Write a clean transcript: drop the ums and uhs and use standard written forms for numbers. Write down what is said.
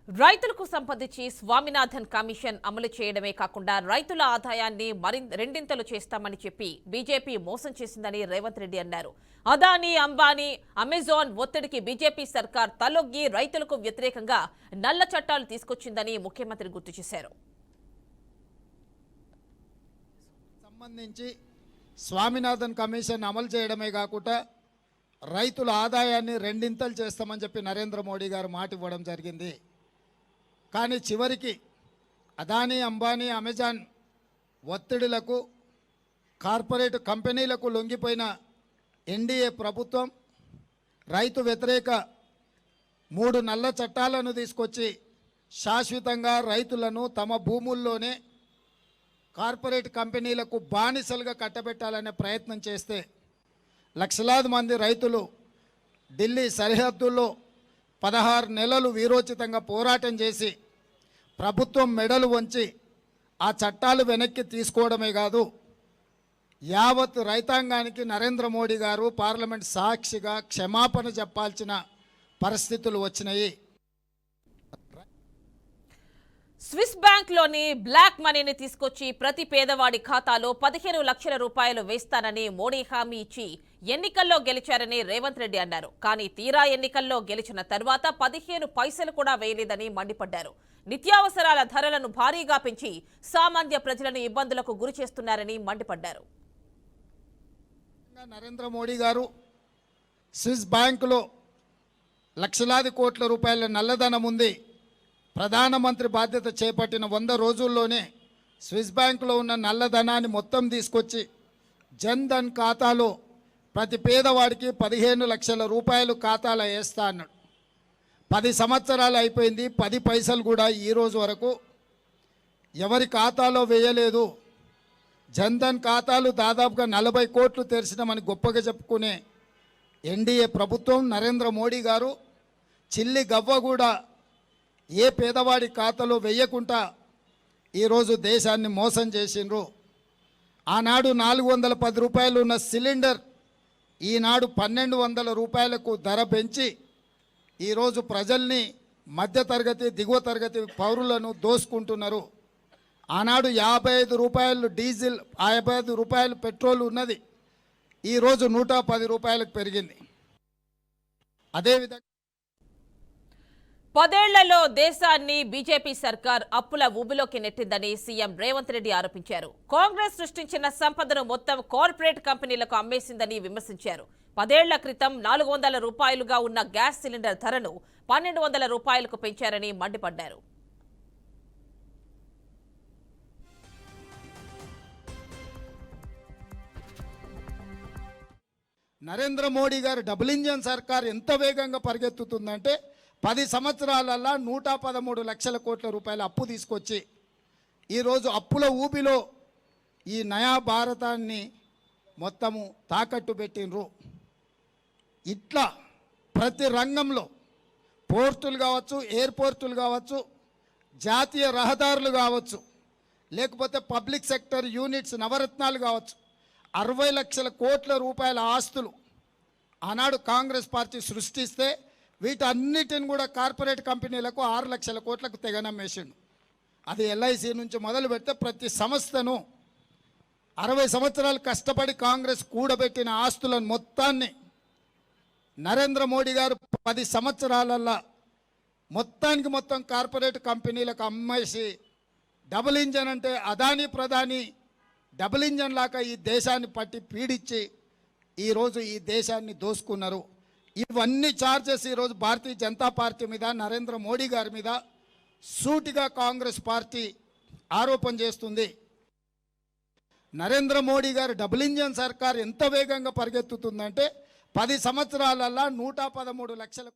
రైతులకు సంబంధించి స్వామినాథన్ కమిషన్ అమలు చేయడమే కాకుండా రైతుల ఆదాయాన్ని రెండింతలు చేస్తామని చెప్పి బీజేపీ మోసం చేసిందని రేవంత్ రెడ్డి అన్నారు. అదానీ, అంబానీ, అమెజాన్ ఒత్తిడికి బీజేపీ సర్కార్ తలొగ్గి రైతులకు వ్యతిరేకంగా నల్ల చట్టాలు తీసుకొచ్చిందని ముఖ్యమంత్రి గుర్తు చేశారు. సంబంధించి స్వామినాథన్ కమిషన్ అమలు చేయడమే కాకుండా రైతుల ఆదాయాన్ని రెండింతలు చేస్తామని చెప్పి నరేంద్ర మోడీ గారు మాట ఇవ్వడం జరిగింది. కానీ చివరికి అదానీ, అంబానీ, అమెజాన్ ఒత్తిడిలకు కార్పొరేట్ కంపెనీలకు లొంగిపోయిన ఎన్డీఏ ప్రభుత్వం రైతు వ్యతిరేక 3 నల్ల చట్టాలను తీసుకొచ్చి శాశ్వతంగా రైతులను తమ భూముల్లోనే కార్పొరేట్ కంపెనీలకు బానిసలుగా కట్టబెట్టాలనే ప్రయత్నం చేస్తే లక్షలాది మంది రైతులు ఢిల్లీ సరిహద్దుల్లో 16 నెలలు వీరోచితంగా పోరాటం చేసి ప్రభుత్వం మెడలు వంచి ఆ చట్టాలు వెనక్కి తీసుకోవడమే కాదు, యావత్ రైతాంగానికి నరేంద్ర మోడీ గారు పార్లమెంట్ సాక్షిగా క్షమాపణ చెప్పాల్సిన పరిస్థితులు వచ్చినాయి. స్విస్ బ్యాంక్లోని బ్లాక్ మనీని తీసుకొచ్చి ప్రతి పేదవాడి ఖాతాలో 15 లక్షల రూపాయలు వేస్తానని మోడీ హామీ ఇచ్చి ఎన్నికల్లో గెలిచారని రేవంత్ రెడ్డి అన్నారు. కానీ తీరా ఎన్నికల్లో గెలిచిన తర్వాత 15 పైసలు కూడా వేయలేదని మండిపడ్డారు. నిత్యావసరాల ధరలను భారీగా పెంచి సామాన్య ప్రజలను ఇబ్బందులకు గురి చేస్తున్నారని మండిపడ్డారు. నరేంద్ర మోడీ గారు స్విస్ బ్యాంకులో లక్షలాది కోట్ల రూపాయల నల్లధనం ఉంది. ప్రధానమంత్రి బాధ్యత చేపట్టిన 100 రోజుల్లోనే స్విస్ బ్యాంకులో ఉన్న నల్లధనాన్ని మొత్తం తీసుకొచ్చి జన్ ధన్ ఖాతాలో ప్రతి పేదవాడికి 15 లక్షల రూపాయలు ఖాతాలో వేస్తా అన్నాడు. 10 సంవత్సరాలు అయిపోయింది, 10 పైసలు కూడా ఈరోజు వరకు ఎవరి ఖాతాలో వేయలేదు. జన్ ధన్ ఖాతాలు దాదాపుగా 40 కోట్లు తెరిచినామని గొప్పగా చెప్పుకునే ఎన్డీఏ ప్రభుత్వం నరేంద్ర మోడీ గారు చిల్లి గవ్వ కూడా ఏ పేదవాడి ఖాతాలో వెయ్యకుండా ఈరోజు దేశాన్ని మోసం చేసిండ్రు. ఆనాడు 410 రూపాయలు ఉన్న సిలిండర్ ఈనాడు 1200 రూపాయలకు ధర పెంచి ఈరోజు ప్రజల్ని మధ్యతరగతి దిగువ తరగతి పౌరులను దోసుకుంటున్నారు. ఆనాడు 55 రూపాయలు డీజిల్, 55 రూపాయలు పెట్రోల్ ఉన్నది, ఈరోజు 110 రూపాయలకు పెరిగింది. అదేవిధంగా 10 ఏళ్లలో దేశాన్ని బీజేపీ సర్కార్ అప్పుల ఊబిలోకి నెట్టిందని సీఎం రేవంత్ రెడ్డి ఆరోపించారు. కాంగ్రెస్ సృష్టించిన సంపదను మొత్తం కార్పొరేట్ కంపెనీలకు అమ్మేసిందని విమర్శించారు. 10 ఏళ్ల క్రితం 400 రూపాయలుగా ఉన్న గ్యాస్ సిలిండర్ ధరను 1200 రూపాయలకు పెంచారని మండిపడ్డారు. నరేంద్ర మోడీ గారు డబుల్ ఇంజన్ సర్కార్ ఎంత వేగంగా పరిగెత్తుతుందంటే 10 సంవత్సరాలలో 113 లక్షల కోట్ల రూపాయల అప్పు తీసుకొచ్చి ఈరోజు అప్పుల ఊబిలో ఈ నయా భారతాన్ని మొత్తము తాకట్టు పెట్టినరు. ఇట్లా ప్రతి రంగంలో పోర్టులు కావచ్చు, ఎయిర్పోర్టులు కావచ్చు, జాతీయ రహదారులు కావచ్చు, లేకపోతే పబ్లిక్ సెక్టర్ యూనిట్స్ నవరత్నాలు కావచ్చు, 60 లక్షల కోట్ల రూపాయల ఆస్తులు ఆనాడు కాంగ్రెస్ పార్టీ సృష్టిస్తే వీటన్నిటిని కూడా కార్పొరేట్ కంపెనీలకు 6 లక్షల కోట్లకు తెగనమ్మేసిండు. అది ఎల్ఐసి నుంచి మొదలు పెడితే ప్రతి సంస్థను 60 సంవత్సరాలు కష్టపడి కాంగ్రెస్ కూడబెట్టిన ఆస్తులను మొత్తాన్ని నరేంద్ర మోడీ గారు 10 సంవత్సరాలల్లో మొత్తానికి మొత్తం కార్పొరేట్ కంపెనీలకు అమ్మేసి డబుల్ ఇంజన్ అంటే అదానీ ప్రధాని డబుల్ ఇంజన్ లాగా ఈ దేశాన్ని పట్టి పీడించి ఈరోజు ఈ దేశాన్ని దోసుకున్నారు. ఇవన్నీ ఛార్జెస్ ఈరోజు భారతీయ జనతా పార్టీ మీద, నరేంద్ర మోడీ గారి మీద సూటిగా కాంగ్రెస్ పార్టీ ఆరోపణ చేస్తుంది. నరేంద్ర మోడీ గారు డబుల్ ఇంజన్ సర్కార్ ఎంత వేగంగా పరిగెత్తుతుందంటే 10 సంవత్సరాలలో 113 లక్షల